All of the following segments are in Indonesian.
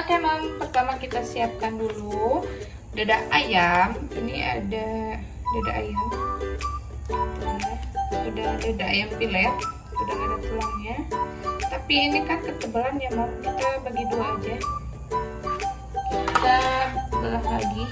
Oke Mam, pertama kita siapkan dulu dada ayam. Ini ada dada ayam. Udah dada ayam filet, udah ada tulangnya. Tapi ini kan ketebalan ya Mam, kita bagi dua aja. Kita belah lagi.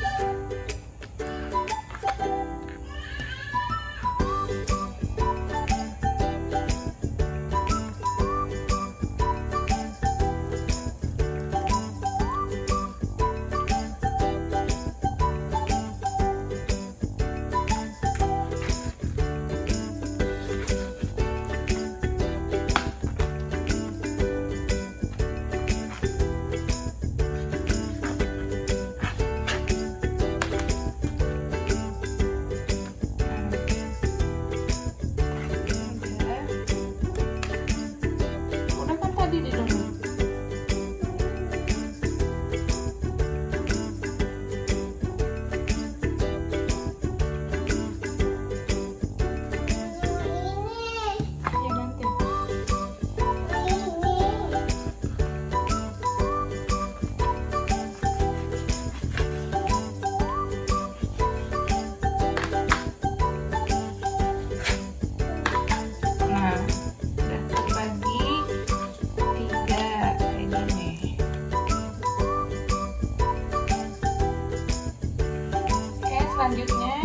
Selanjutnya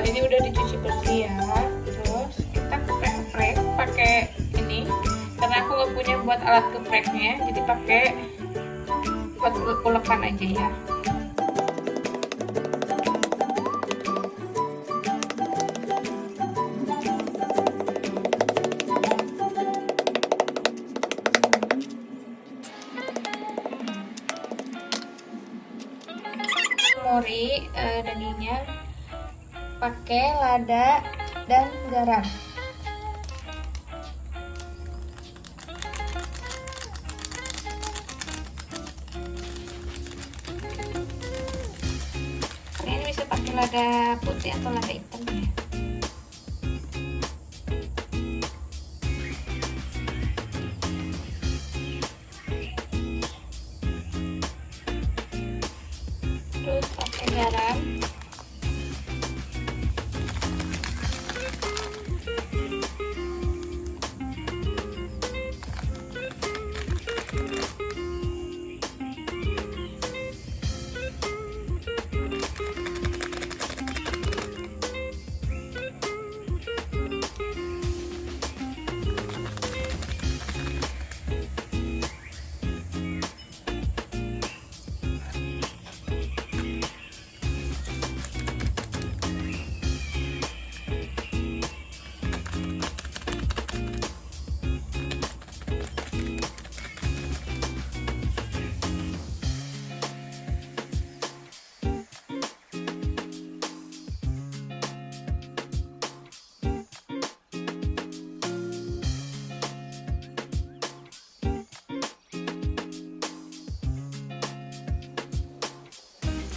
ini udah dicuci bersih ya. Terus kita geprek pakai ini, karena aku nggak punya buat alat gepreknya, jadi pakai buat ulekan aja ya. Mori dagingnya pakai lada dan garam. Ini bisa pakai lada putih atau lada hitam ya. Terus pakai garam,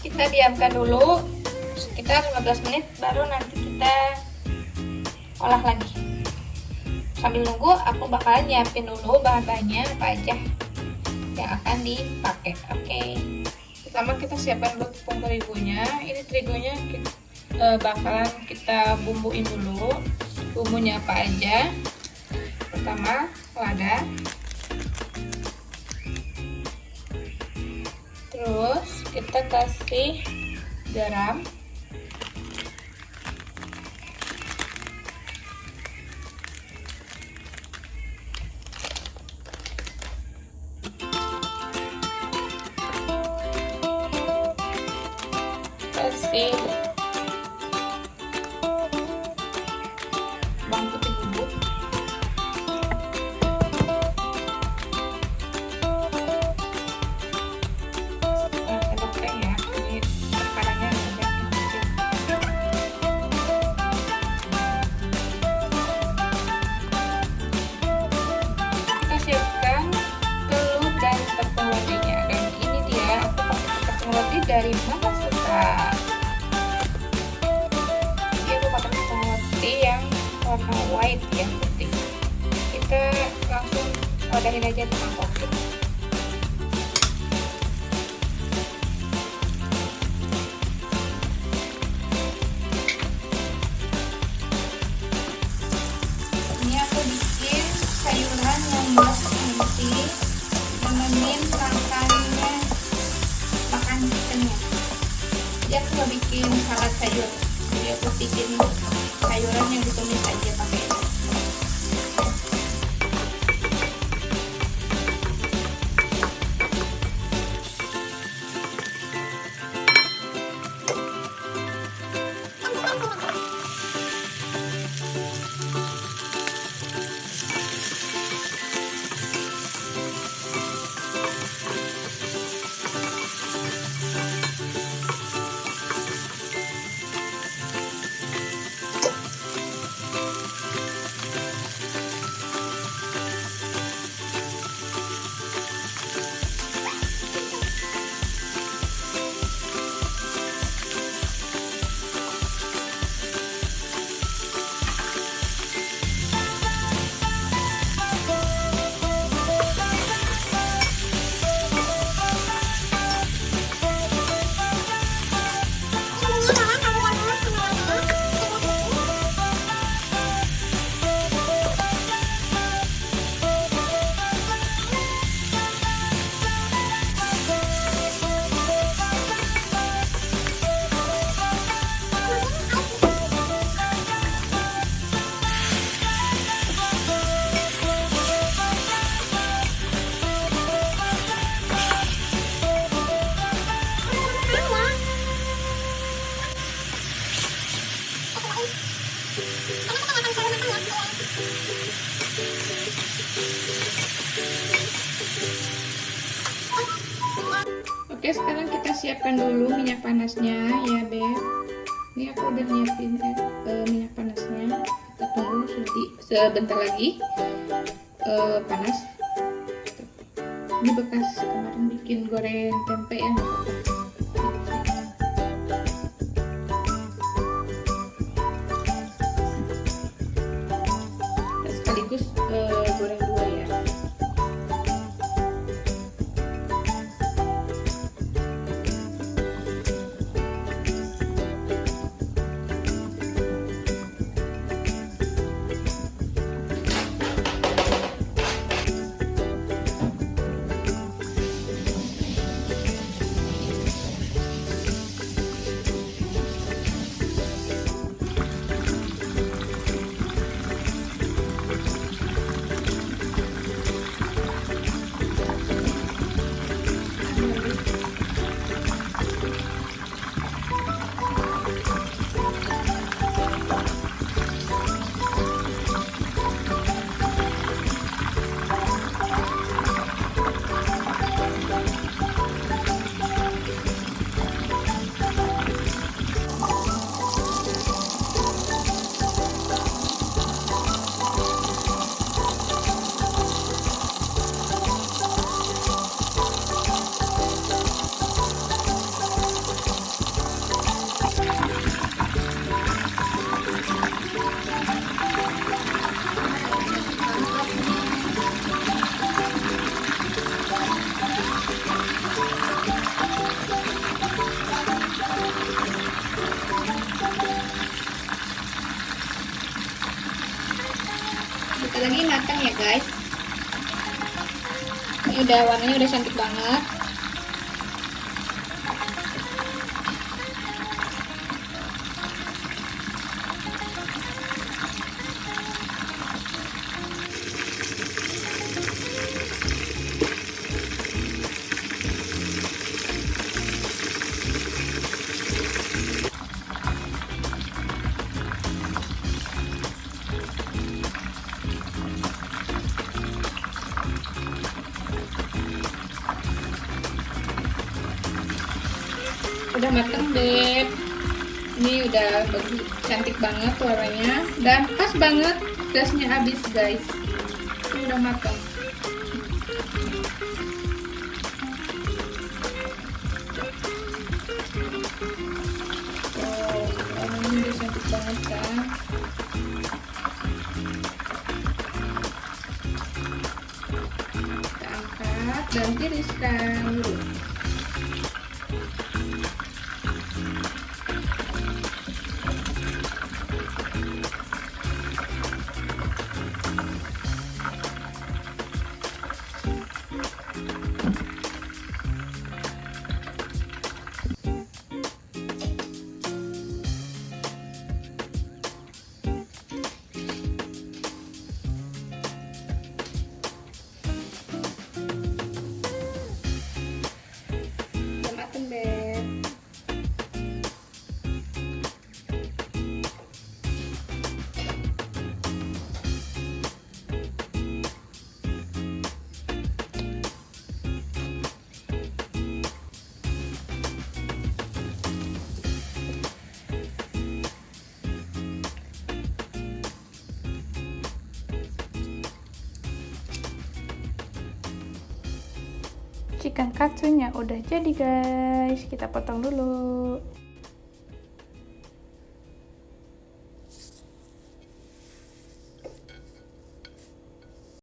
kita diamkan dulu sekitar 15 menit, baru nanti kita olah lagi. Sambil nunggu aku bakalan nyiapin dulu bahan-bahannya apa aja yang akan dipakai. Oke. Pertama kita siapkan dulu tepung terigunya. Ini terigunya bakalan kita bumbuin dulu. Bumbunya apa aja? Pertama lada, terus kita kasih garam, kasih bawang putih bubuk, dari masakan. Ini aku pakai tepung roti yang warna white ya, putih. Kita langsung wadahin aja di mangkok. sayur. Jadi aku bikin sayuran yang ditumis aja pakai ini. Oke, sekarang kita siapkan dulu minyak panasnya ya, Beb. Ini aku udah nyiapin minyak panasnya. Kita tunggu sebentar lagi panas. Ini bekas kemarin bikin goreng tempe ya. Sekaligus goreng dua ya. Bentar lagi matang ya guys. Ini udah warnanya udah cantik banget. Udah mateng, Beb. Ini udah bagus, cantik banget warnanya dan pas banget, gasnya habis guys. Ini udah matang. Warnanya udah cantik banget kan. Kita angkat dan tiriskan dulu. chicken katsunya udah jadi guys. Kita potong dulu.